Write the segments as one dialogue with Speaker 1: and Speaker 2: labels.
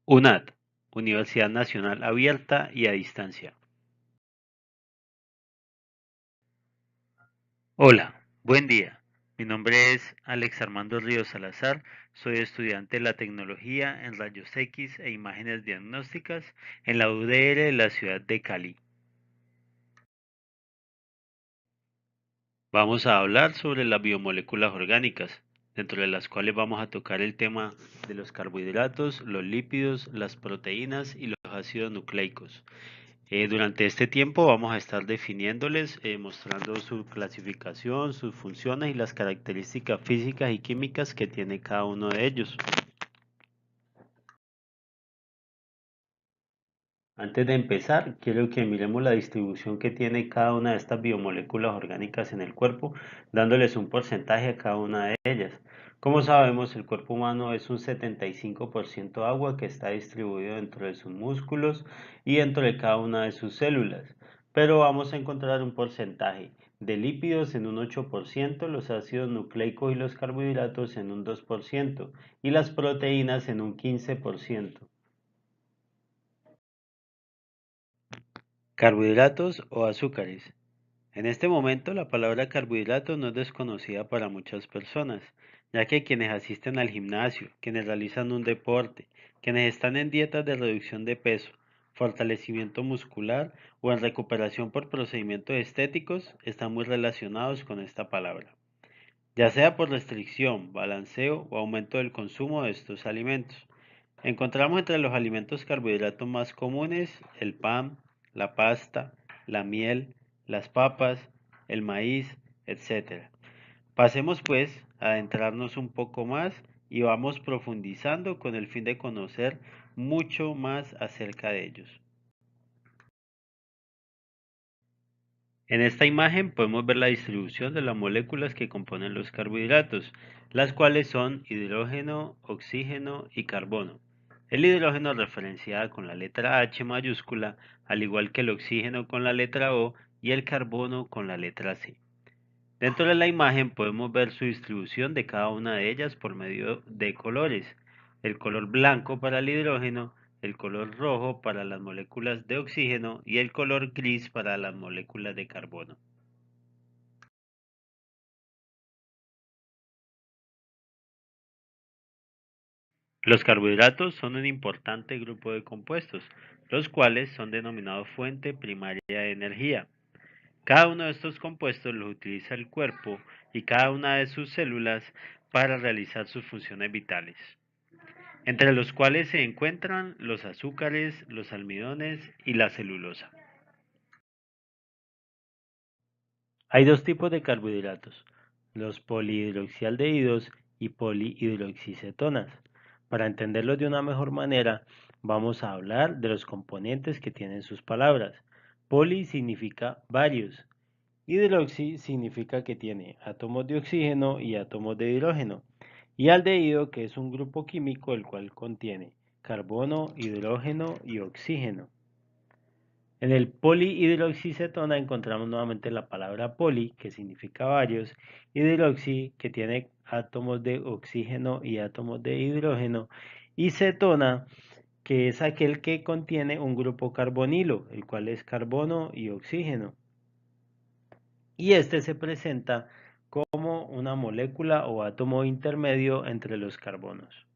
Speaker 1: UNAD, Universidad Nacional Abierta y a Distancia. Hola, buen día. Mi nombre es Alex Armando Ríos Salazar. Soy estudiante de la tecnología en rayos X e imágenes diagnósticas en la UDR de la ciudad de Cali. Vamos a hablar sobre las biomoléculas orgánicas, dentro de las cuales vamos a tocar el tema de los carbohidratos, los lípidos, las proteínas y los ácidos nucleicos. Durante este tiempo vamos a estar definiéndoles, mostrando su clasificación, sus funciones y las características físicas y químicas que tiene cada uno de ellos. Antes de empezar, quiero que miremos la distribución que tiene cada una de estas biomoléculas orgánicas en el cuerpo, dándoles un porcentaje a cada una de ellas. Como sabemos, el cuerpo humano es un 75% agua que está distribuido dentro de sus músculos y dentro de cada una de sus células. Pero vamos a encontrar un porcentaje de lípidos en un 8%, los ácidos nucleicos y los carbohidratos en un 2% y las proteínas en un 15%. Carbohidratos o azúcares. En este momento la palabra carbohidrato no es desconocida para muchas personas, ya que quienes asisten al gimnasio, quienes realizan un deporte, quienes están en dietas de reducción de peso, fortalecimiento muscular o en recuperación por procedimientos estéticos están muy relacionados con esta palabra, ya sea por restricción, balanceo o aumento del consumo de estos alimentos. Encontramos entre los alimentos carbohidratos más comunes el pan, la pasta, la miel, las papas, el maíz, etc. Pasemos pues a adentrarnos un poco más y vamos profundizando con el fin de conocer mucho más acerca de ellos. En esta imagen podemos ver la distribución de las moléculas que componen los carbohidratos, las cuales son hidrógeno, oxígeno y carbono. El hidrógeno referenciada con la letra H mayúscula, al igual que el oxígeno con la letra O y el carbono con la letra C. Dentro de la imagen podemos ver su distribución de cada una de ellas por medio de colores. El color blanco para el hidrógeno, el color rojo para las moléculas de oxígeno y el color gris para las moléculas de carbono. Los carbohidratos son un importante grupo de compuestos, los cuales son denominados fuente primaria de energía. Cada uno de estos compuestos los utiliza el cuerpo y cada una de sus células para realizar sus funciones vitales, entre los cuales se encuentran los azúcares, los almidones y la celulosa. Hay dos tipos de carbohidratos, los polihidroxialdehídos y polihidroxicetonas. Para entenderlos de una mejor manera, vamos a hablar de los componentes que tienen sus palabras. Poli significa varios, hidroxi significa que tiene átomos de oxígeno y átomos de hidrógeno, y aldehído que es un grupo químico el cual contiene carbono, hidrógeno y oxígeno. En el polihidroxicetona encontramos nuevamente la palabra poli, que significa varios, hidroxi, que tiene átomos de oxígeno y átomos de hidrógeno, y cetona, que es aquel que contiene un grupo carbonilo, el cual es carbono y oxígeno. Y este se presenta como una molécula o átomo intermedio entre los carbonos.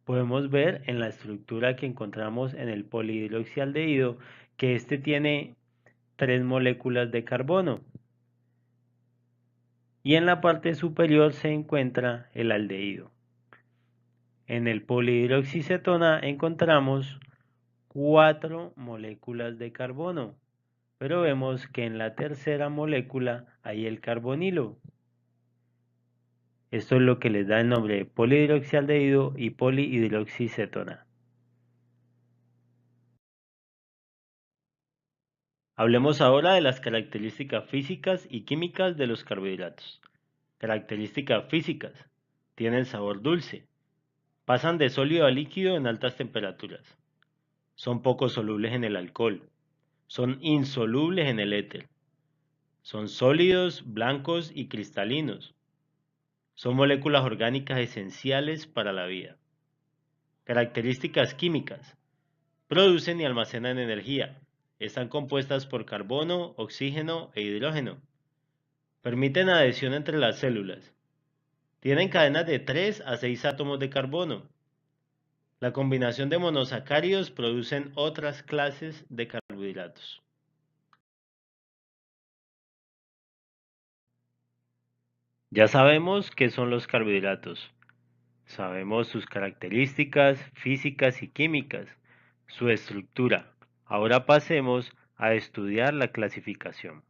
Speaker 1: Podemos ver en la estructura que encontramos en el polihidroxialdehído que este tiene tres moléculas de carbono y en la parte superior se encuentra el aldehído. En el polihidroxicetona encontramos cuatro moléculas de carbono, pero vemos que en la tercera molécula hay el carbonilo. Esto es lo que les da el nombre de polihidroxialdehído y polihidroxicetona. Hablemos ahora de las características físicas y químicas de los carbohidratos. Características físicas. Tienen sabor dulce. Pasan de sólido a líquido en altas temperaturas. Son poco solubles en el alcohol. Son insolubles en el éter. Son sólidos, blancos y cristalinos. Son moléculas orgánicas esenciales para la vida. Características químicas. Producen y almacenan energía. Están compuestas por carbono, oxígeno e hidrógeno. Permiten adhesión entre las células. Tienen cadenas de 3 a 6 átomos de carbono. La combinación de monosacáridos producen otras clases de carbohidratos. Ya sabemos qué son los carbohidratos. Sabemos sus características físicas y químicas, su estructura. Ahora pasemos a estudiar la clasificación.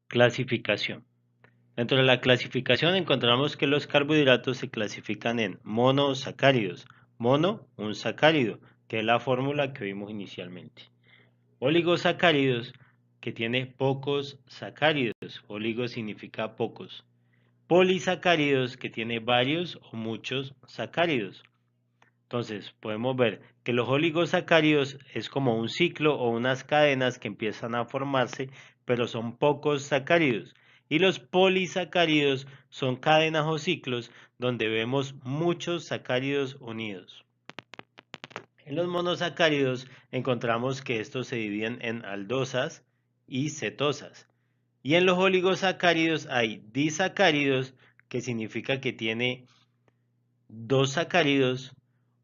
Speaker 1: Clasificación. Dentro de la clasificación encontramos que los carbohidratos se clasifican en monosacáridos. Mono, un sacárido, que es la fórmula que vimos inicialmente. Oligosacáridos, que tiene pocos sacáridos. Oligo significa pocos. Polisacáridos, que tiene varios o muchos sacáridos. Entonces, podemos ver que los oligosacáridos es como un ciclo o unas cadenas que empiezan a formarse, pero son pocos sacáridos. Y los polisacáridos son cadenas o ciclos donde vemos muchos sacáridos unidos. En los monosacáridos encontramos que estos se dividen en aldosas y cetosas. Y en los oligosacáridos hay disacáridos, que significa que tiene dos sacáridos,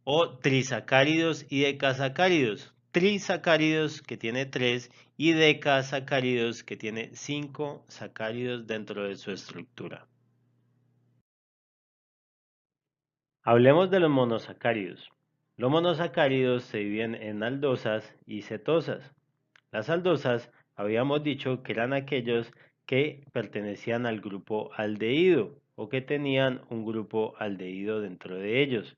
Speaker 1: o trisacáridos y decasacáridos. Trisacáridos, que tiene 3, y decasacáridos, que tiene 5 sacáridos dentro de su estructura. Hablemos de los monosacáridos. Los monosacáridos se dividen en aldosas y cetosas. Las aldosas habíamos dicho que eran aquellos que pertenecían al grupo aldehído o que tenían un grupo aldehído dentro de ellos,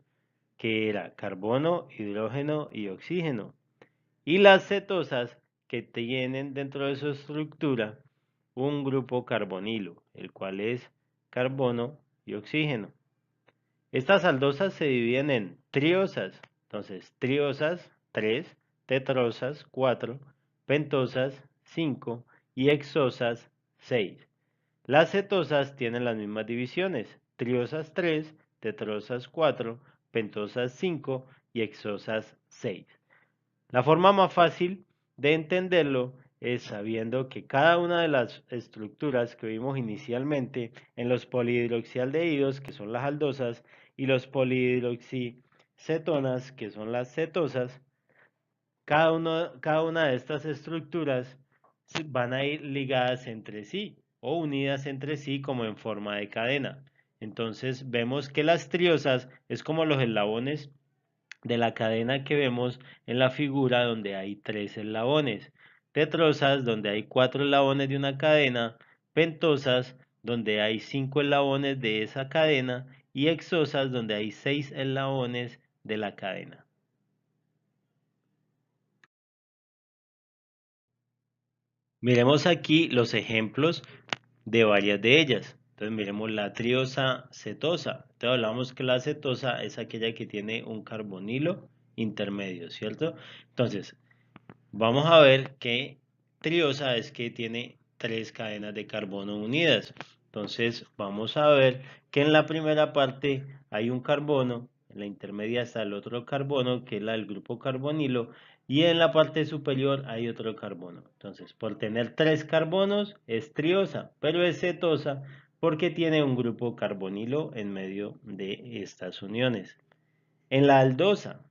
Speaker 1: que era carbono, hidrógeno y oxígeno. Y las cetosas, que tienen dentro de su estructura un grupo carbonilo, el cual es carbono y oxígeno. Estas aldosas se dividen en triosas. Entonces, triosas 3, tetrosas 4, pentosas 5 y hexosas 6. Las cetosas tienen las mismas divisiones: triosas 3, tetrosas 4, pentosas 5 y hexosas 6. La forma más fácil de entenderlo es sabiendo que cada una de las estructuras que vimos inicialmente en los polihidroxialdehídos, que son las aldosas, y los polihidroxicetonas, que son las cetosas, cada una de estas estructuras van a ir ligadas entre sí o unidas entre sí como en forma de cadena. Entonces vemos que las triosas es como los eslabones de la cadena que vemos en la figura, donde hay 3 eslabones. Tetrosas, donde hay 4 eslabones de una cadena. Pentosas, donde hay 5 eslabones de esa cadena. Y hexosas, donde hay 6 eslabones de la cadena. Miremos aquí los ejemplos de varias de ellas. Entonces miremos la triosa cetosa. Entonces hablamos que la cetosa es aquella que tiene un carbonilo intermedio, ¿cierto? Entonces, vamos a ver que triosa es que tiene 3 cadenas de carbono unidas. Entonces vamos a ver que en la primera parte hay un carbono, en la intermedia está el otro carbono, que es la del grupo carbonilo, y en la parte superior hay otro carbono. Entonces, por tener 3 carbonos es triosa, pero es cetosa porque tiene un grupo carbonilo en medio de estas uniones. En la aldosa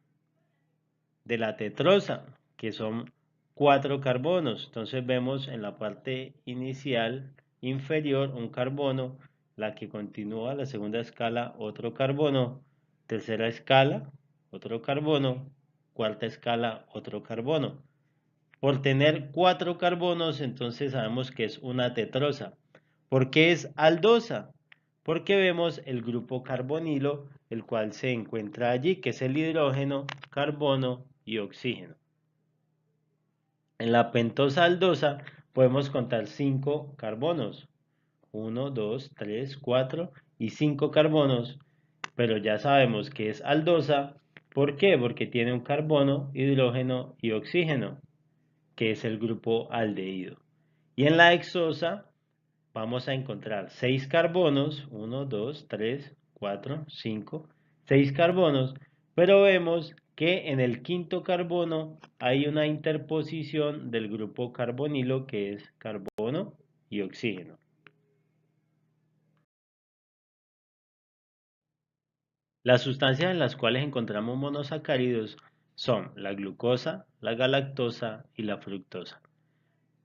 Speaker 1: de la tetrosa, que son 4 carbonos. Entonces vemos en la parte inicial inferior un carbono, la que continúa la segunda escala otro carbono, tercera escala otro carbono, cuarta escala otro carbono. Por tener 4 carbonos, entonces sabemos que es una tetrosa. ¿Por qué es aldosa? Porque vemos el grupo carbonilo, el cual se encuentra allí, que es el hidrógeno, carbono y oxígeno. En la pentosa aldosa podemos contar 5 carbonos. 1, 2, 3, 4 y 5 carbonos. Pero ya sabemos que es aldosa. ¿Por qué? Porque tiene un carbono, hidrógeno y oxígeno, que es el grupo aldehído. Y en la hexosa vamos a encontrar 6 carbonos, 1, 2, 3, 4, 5, 6 carbonos, pero vemos que en el quinto carbono hay una interposición del grupo carbonilo que es carbono y oxígeno. Las sustancias en las cuales encontramos monosacáridos son la glucosa, la galactosa y la fructosa.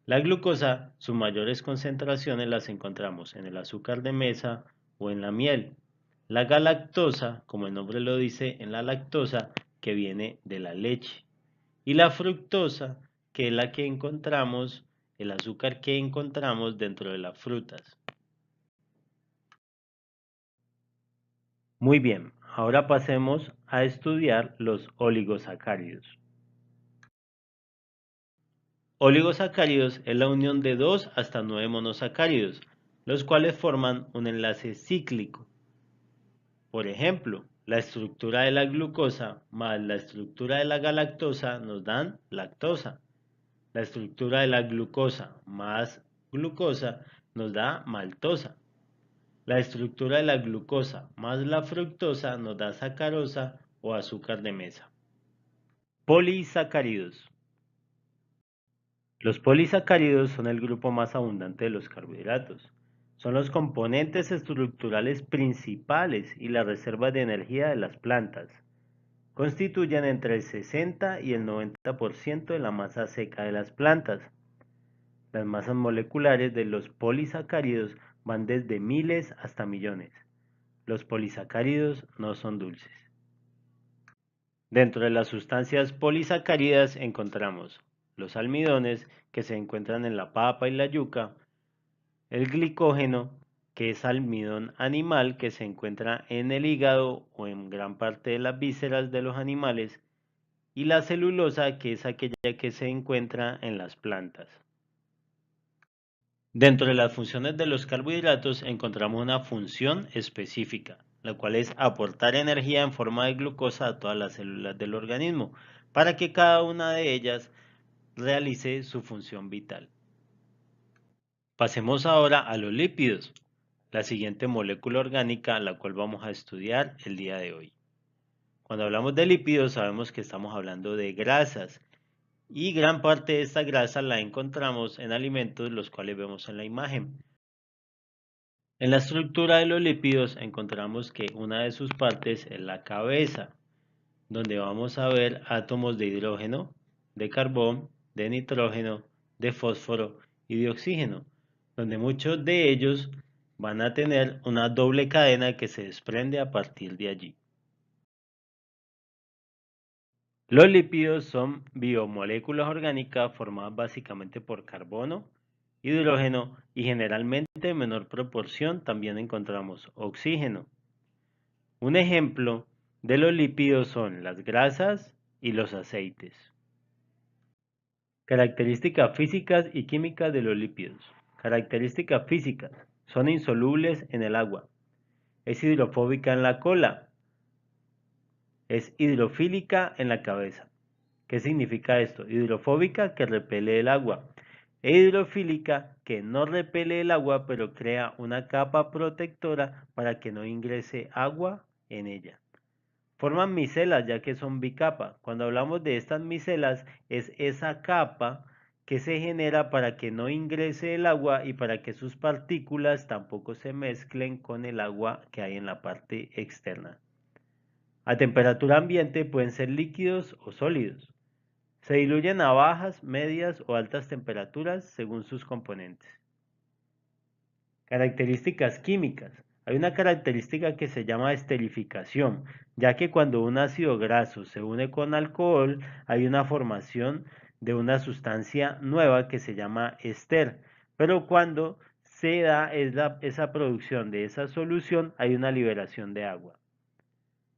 Speaker 1: La glucosa, sus mayores concentraciones las encontramos en el azúcar de mesa o en la miel. La galactosa, como el nombre lo dice, en la lactosa que viene de la leche. Y la fructosa, que es la que encontramos, el azúcar que encontramos dentro de las frutas. Muy bien, ahora pasemos a estudiar los oligosacáridos. Oligosacáridos es la unión de 2 hasta 9 monosacáridos, los cuales forman un enlace cíclico. Por ejemplo, la estructura de la glucosa más la estructura de la galactosa nos dan lactosa. La estructura de la glucosa más glucosa nos da maltosa. La estructura de la glucosa más la fructosa nos da sacarosa o azúcar de mesa. Polisacáridos. Los polisacáridos son el grupo más abundante de los carbohidratos. Son los componentes estructurales principales y las reservas de energía de las plantas. Constituyen entre el 60 y el 90% de la masa seca de las plantas. Las masas moleculares de los polisacáridos van desde miles hasta millones. Los polisacáridos no son dulces. Dentro de las sustancias polisacáridas encontramos los almidones, que se encuentran en la papa y la yuca, el glicógeno, que es almidón animal que se encuentra en el hígado o en gran parte de las vísceras de los animales, y la celulosa, que es aquella que se encuentra en las plantas. Dentro de las funciones de los carbohidratos encontramos una función específica, la cual es aportar energía en forma de glucosa a todas las células del organismo, para que cada una de ellas realice su función vital. Pasemos ahora a los lípidos, la siguiente molécula orgánica a la cual vamos a estudiar el día de hoy. Cuando hablamos de lípidos sabemos que estamos hablando de grasas, y gran parte de esta grasa la encontramos en alimentos los cuales vemos en la imagen. En la estructura de los lípidos encontramos que una de sus partes es la cabeza, donde vamos a ver átomos de hidrógeno, de carbón, de nitrógeno, de fósforo y de oxígeno, donde muchos de ellos van a tener una doble cadena que se desprende a partir de allí. Los lípidos son biomoléculas orgánicas formadas básicamente por carbono, hidrógeno y generalmente en menor proporción también encontramos oxígeno. Un ejemplo de los lípidos son las grasas y los aceites. Características físicas y químicas de los lípidos. Características físicas. Son insolubles en el agua. Es hidrofóbica en la cola. Es hidrofílica en la cabeza. ¿Qué significa esto? Hidrofóbica, que repele el agua. E hidrofílica, que no repele el agua, pero crea una capa protectora para que no ingrese agua en ella. Forman micelas ya que son bicapa. Cuando hablamos de estas micelas es esa capa que se genera para que no ingrese el agua y para que sus partículas tampoco se mezclen con el agua que hay en la parte externa. A temperatura ambiente pueden ser líquidos o sólidos. Se diluyen a bajas, medias o altas temperaturas según sus componentes. Características químicas. Hay una característica que se llama esterificación, ya que cuando un ácido graso se une con alcohol, hay una formación de una sustancia nueva que se llama ester, pero cuando se da esa producción de esa solución, hay una liberación de agua.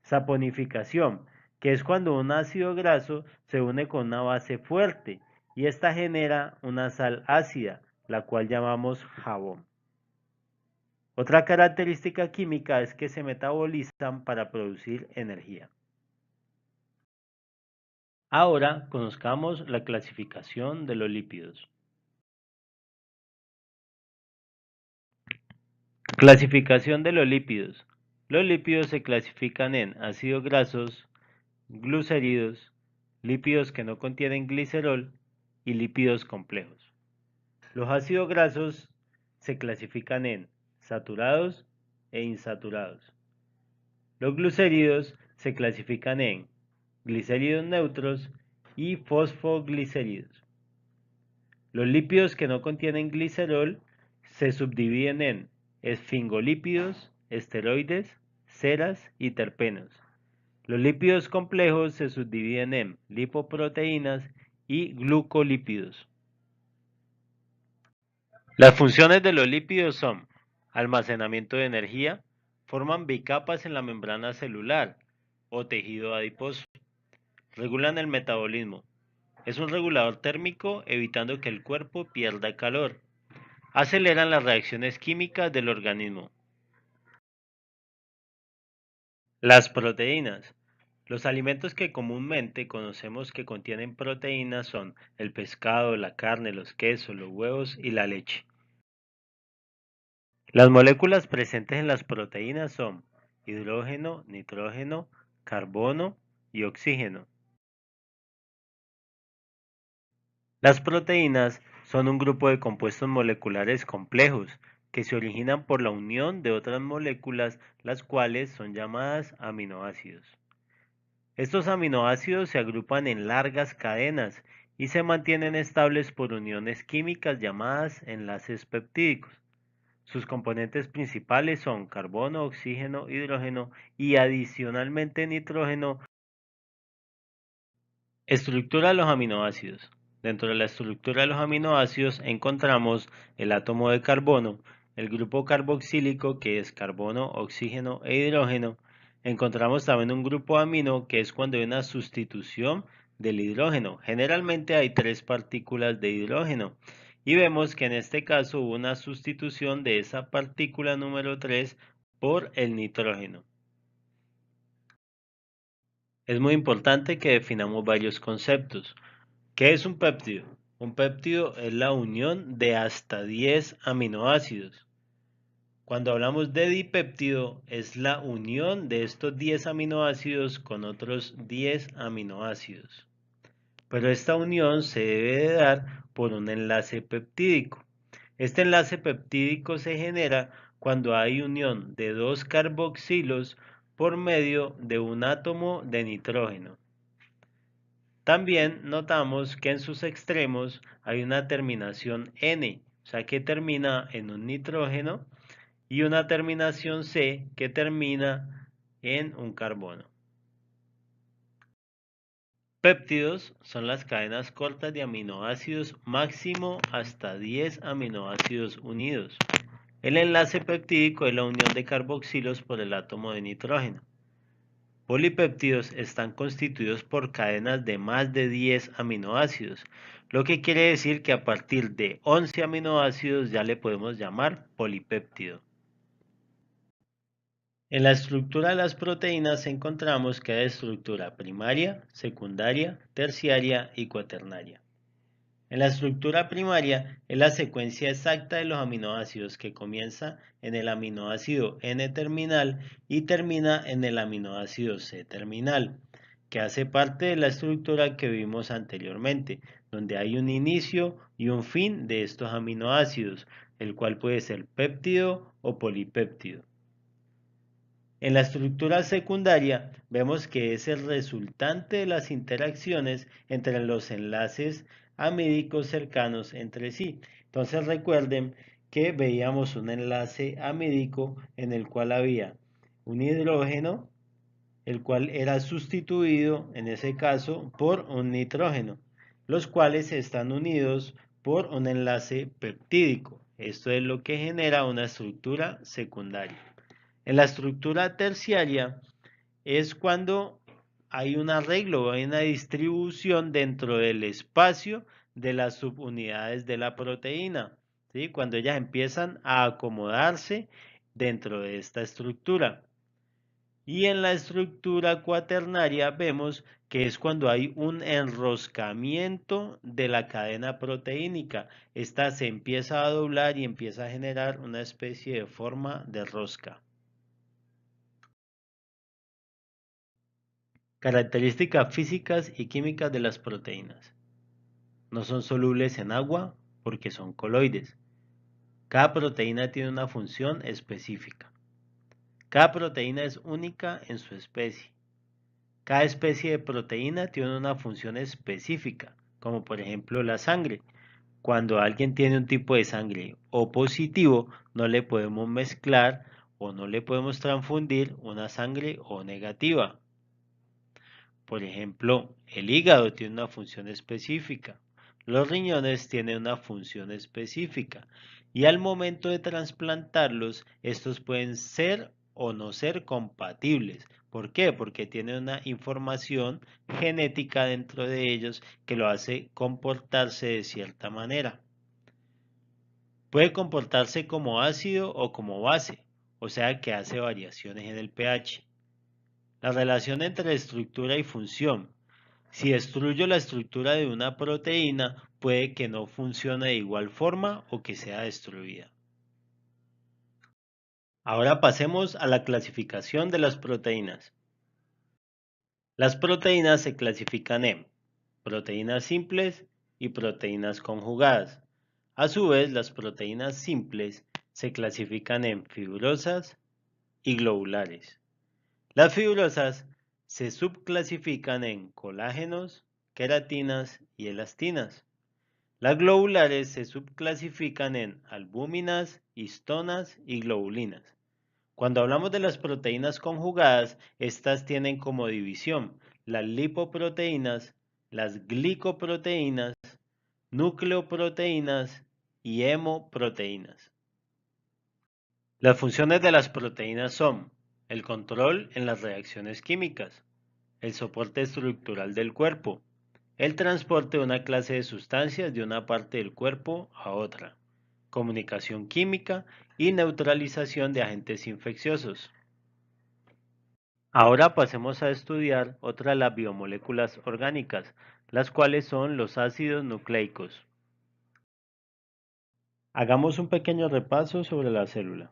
Speaker 1: Saponificación, que es cuando un ácido graso se une con una base fuerte y esta genera una sal ácida, la cual llamamos jabón. Otra característica química es que se metabolizan para producir energía. Ahora conozcamos la clasificación de los lípidos. Clasificación de los lípidos. Los lípidos se clasifican en ácidos grasos, glucéridos, lípidos que no contienen glicerol y lípidos complejos. Los ácidos grasos se clasifican en saturados e insaturados. Los glucéridos se clasifican en glicéridos neutros y fosfoglicéridos. Los lípidos que no contienen glicerol se subdividen en esfingolípidos, esteroides, ceras y terpenos. Los lípidos complejos se subdividen en lipoproteínas y glucolípidos. Las funciones de los lípidos son almacenamiento de energía, forman bicapas en la membrana celular o tejido adiposo, regulan el metabolismo, es un regulador térmico evitando que el cuerpo pierda calor, aceleran las reacciones químicas del organismo. Las proteínas. Los alimentos que comúnmente conocemos que contienen proteínas son el pescado, la carne, los quesos, los huevos y la leche. Las moléculas presentes en las proteínas son hidrógeno, nitrógeno, carbono y oxígeno. Las proteínas son un grupo de compuestos moleculares complejos que se originan por la unión de otras moléculas, las cuales son llamadas aminoácidos. Estos aminoácidos se agrupan en largas cadenas y se mantienen estables por uniones químicas llamadas enlaces peptídicos. Sus componentes principales son carbono, oxígeno, hidrógeno y adicionalmente nitrógeno. Estructura de los aminoácidos. Dentro de la estructura de los aminoácidos encontramos el átomo de carbono, el grupo carboxílico que es carbono, oxígeno e hidrógeno. Encontramos también un grupo amino que es cuando hay una sustitución del hidrógeno. Generalmente hay tres partículas de hidrógeno y vemos que en este caso hubo una sustitución de esa partícula número 3 por el nitrógeno. Es muy importante que definamos varios conceptos. ¿Qué es un péptido? Un péptido es la unión de hasta 10 aminoácidos. Cuando hablamos de dipéptido, es la unión de estos 10 aminoácidos con otros 10 aminoácidos. Pero esta unión se debe de dar por un enlace peptídico. Este enlace peptídico se genera cuando hay unión de dos carboxilos por medio de un átomo de nitrógeno. También notamos que en sus extremos hay una terminación N, o sea que termina en un nitrógeno, y una terminación C que termina en un carbono. Péptidos son las cadenas cortas de aminoácidos máximo hasta 10 aminoácidos unidos. El enlace peptídico es la unión de carboxilos por el átomo de nitrógeno. Polipéptidos están constituidos por cadenas de más de 10 aminoácidos, lo que quiere decir que a partir de 11 aminoácidos ya le podemos llamar polipéptido. En la estructura de las proteínas encontramos que hay estructura primaria, secundaria, terciaria y cuaternaria. En la estructura primaria es la secuencia exacta de los aminoácidos que comienza en el aminoácido N-terminal y termina en el aminoácido C-terminal, que hace parte de la estructura que vimos anteriormente, donde hay un inicio y un fin de estos aminoácidos, el cual puede ser péptido o polipéptido. En la estructura secundaria vemos que es el resultante de las interacciones entre los enlaces amídicos cercanos entre sí. Entonces recuerden que veíamos un enlace amídico en el cual había un hidrógeno, el cual era sustituido en ese caso por un nitrógeno, los cuales están unidos por un enlace peptídico. Esto es lo que genera una estructura secundaria. En la estructura terciaria es cuando hay un arreglo, hay una distribución dentro del espacio de las subunidades de la proteína, ¿sí? Cuando ellas empiezan a acomodarse dentro de esta estructura. Y en la estructura cuaternaria vemos que es cuando hay un enroscamiento de la cadena proteínica. Esta se empieza a doblar y empieza a generar una especie de forma de rosca. Características físicas y químicas de las proteínas. No son solubles en agua porque son coloides. Cada proteína tiene una función específica. Cada proteína es única en su especie. Cada especie de proteína tiene una función específica, como por ejemplo la sangre. Cuando alguien tiene un tipo de sangre O positivo, no le podemos mezclar o no le podemos transfundir una sangre O negativa. Por ejemplo, el hígado tiene una función específica, los riñones tienen una función específica y al momento de trasplantarlos, estos pueden ser o no ser compatibles. ¿Por qué? Porque tienen una información genética dentro de ellos que lo hace comportarse de cierta manera. Puede comportarse como ácido o como base, o sea que hace variaciones en el pH. La relación entre estructura y función. Si destruyo la estructura de una proteína, puede que no funcione de igual forma o que sea destruida. Ahora pasemos a la clasificación de las proteínas. Las proteínas se clasifican en proteínas simples y proteínas conjugadas. A su vez, las proteínas simples se clasifican en fibrosas y globulares. Las fibrosas se subclasifican en colágenos, queratinas y elastinas. Las globulares se subclasifican en albúminas, histonas y globulinas. Cuando hablamos de las proteínas conjugadas, estas tienen como división las lipoproteínas, las glicoproteínas, nucleoproteínas y hemoproteínas. Las funciones de las proteínas son el control en las reacciones químicas, el soporte estructural del cuerpo, el transporte de una clase de sustancias de una parte del cuerpo a otra, comunicación química y neutralización de agentes infecciosos. Ahora pasemos a estudiar otra de las biomoléculas orgánicas, las cuales son los ácidos nucleicos. Hagamos un pequeño repaso sobre la célula,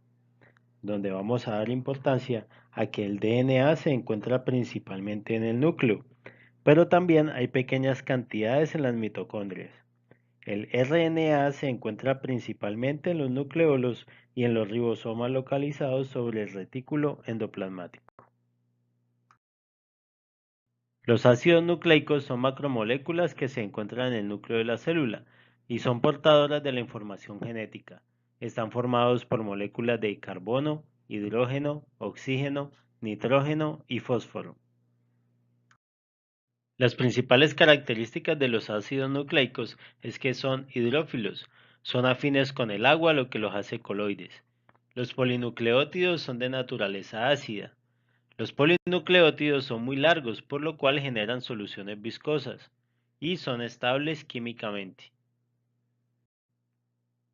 Speaker 1: donde vamos a dar importancia a que el DNA se encuentra principalmente en el núcleo, pero también hay pequeñas cantidades en las mitocondrias. El RNA se encuentra principalmente en los nucleolos y en los ribosomas localizados sobre el retículo endoplasmático. Los ácidos nucleicos son macromoléculas que se encuentran en el núcleo de la célula y son portadoras de la información genética. Están formados por moléculas de carbono, hidrógeno, oxígeno, nitrógeno y fósforo. Las principales características de los ácidos nucleicos es que son hidrófilos, son afines con el agua, lo que los hace coloides. Los polinucleótidos son de naturaleza ácida. Los polinucleótidos son muy largos, por lo cual generan soluciones viscosas y son estables químicamente.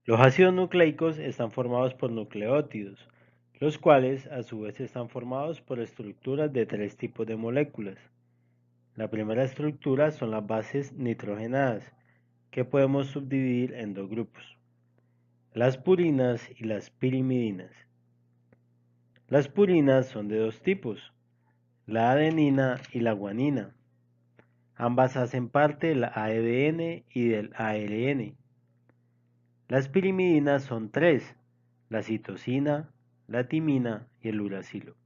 Speaker 1: Los ácidos nucleicos están formados por nucleótidos, los cuales a su vez están formados por estructuras de tres tipos de moléculas. La primera estructura son las bases nitrogenadas, que podemos subdividir en dos grupos, las purinas y las pirimidinas. Las purinas son de dos tipos, la adenina y la guanina. Ambas hacen parte del ADN y del ARN. Las pirimidinas son tres, la citosina, la timina y el uracilo.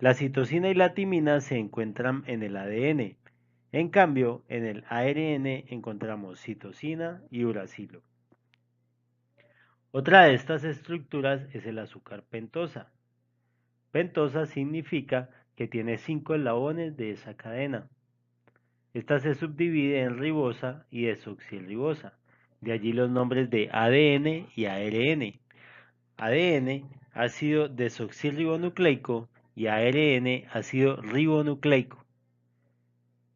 Speaker 1: La citosina y la timina se encuentran en el ADN. En cambio, en el ARN encontramos citosina y uracilo. Otra de estas estructuras es el azúcar pentosa. Pentosa significa que tiene 5 eslabones de esa cadena. Esta se subdivide en ribosa y desoxirribosa. De allí los nombres de ADN y ARN. ADN, ácido desoxirribonucleico, y ARN, ácido ribonucleico.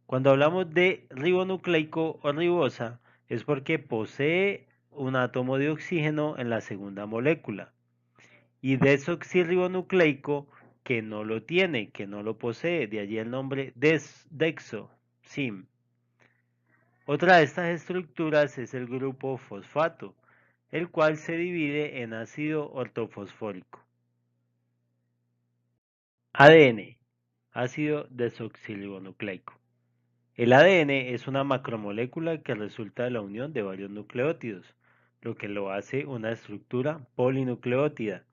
Speaker 1: Cuando hablamos de ribonucleico o ribosa, es porque posee un átomo de oxígeno en la segunda molécula. Y desoxirribonucleico que no lo tiene, que no lo posee, de allí el nombre dexo, sim. Otra de estas estructuras es el grupo fosfato, el cual se divide en ácido ortofosfórico. ADN. ácido desoxirribonucleico. El ADN es una macromolécula que resulta de la unión de varios nucleótidos, lo que lo hace una estructura polinucleótida,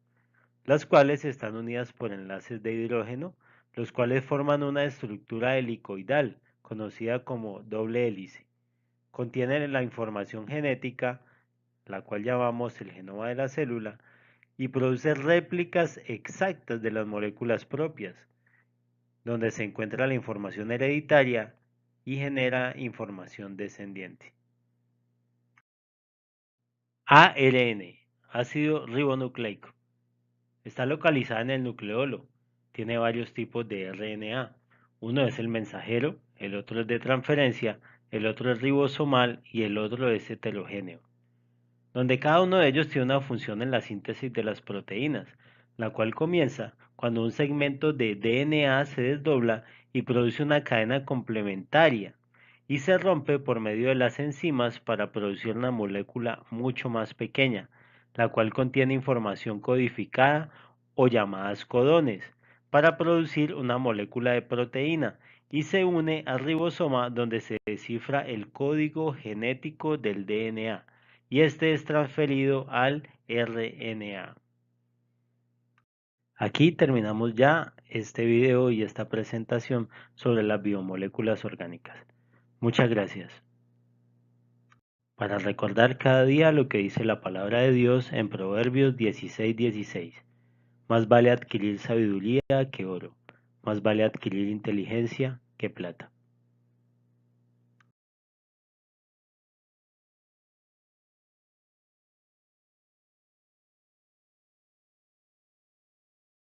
Speaker 1: las cuales están unidas por enlaces de hidrógeno, los cuales forman una estructura helicoidal, conocida como doble hélice. Contiene la información genética, la cual llamamos el genoma de la célula, y produce réplicas exactas de las moléculas propias, donde se encuentra la información hereditaria y genera información descendiente. ARN, ácido ribonucleico. Está localizada en el nucleolo. Tiene varios tipos de RNA. Uno es el mensajero, el otro es de transferencia, el otro es ribosomal y el otro es heterogéneo, donde cada uno de ellos tiene una función en la síntesis de las proteínas, la cual comienza cuando un segmento de DNA se desdobla y produce una cadena complementaria y se rompe por medio de las enzimas para producir una molécula mucho más pequeña, la cual contiene información codificada o llamadas codones, para producir una molécula de proteína y se une al ribosoma donde se descifra el código genético del DNA y este es transferido al RNA. Aquí terminamos ya este video y esta presentación sobre las biomoléculas orgánicas. Muchas gracias. Para recordar cada día lo que dice la palabra de Dios en Proverbios 16:16. Más vale adquirir sabiduría que oro, más vale adquirir inteligencia que plata.